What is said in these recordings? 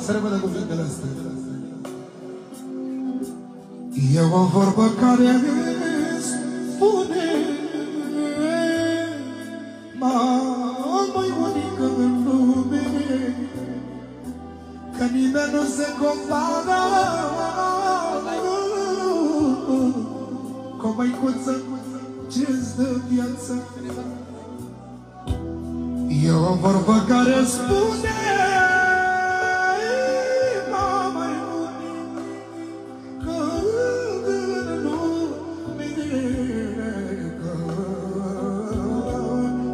să rămână cuvintele astea. E o vorbă care spune mai unică în lume, că nimeni nu se compară cu o măicuță ce-ți dă viață. E o vorbă care spune mai unică în lume,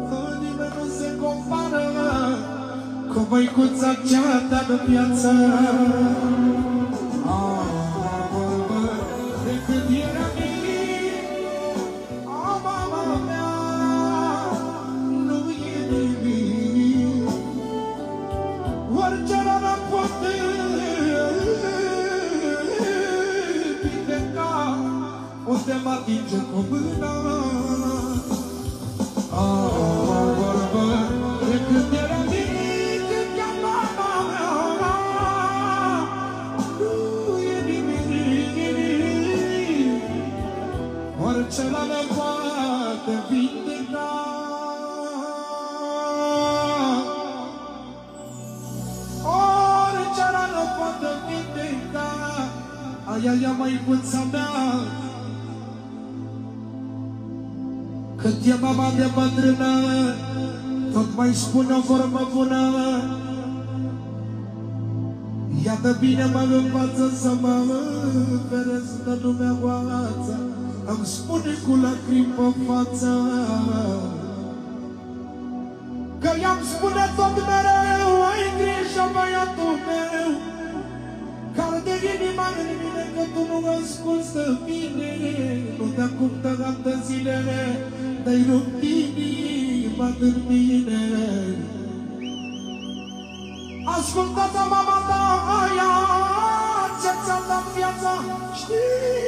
că nimeni nu se compară cu măicuța ce-a dat viață. Te mă atinge cu mâna. Vorbă de când era mic, când ea mama mea, nu e nimic. Orice rană poate vindeca. Orice rană poate vindeca. Aia e măicuța mea. Cât e mama de bătrână, tot mai spune o vorbă bună. Iată bine mă învață să mă feresc de lumea goață. Îmi spune cu lacrimi pe față, că i-am spune tot mereu, ai grijă băiatul meu, care de inima în mine, că tu nu asculți de mine. Nu te acum de altă zile, dai rupt inima din mine. Ascultă-ți mama ta aia ce ți-a dat viața, știi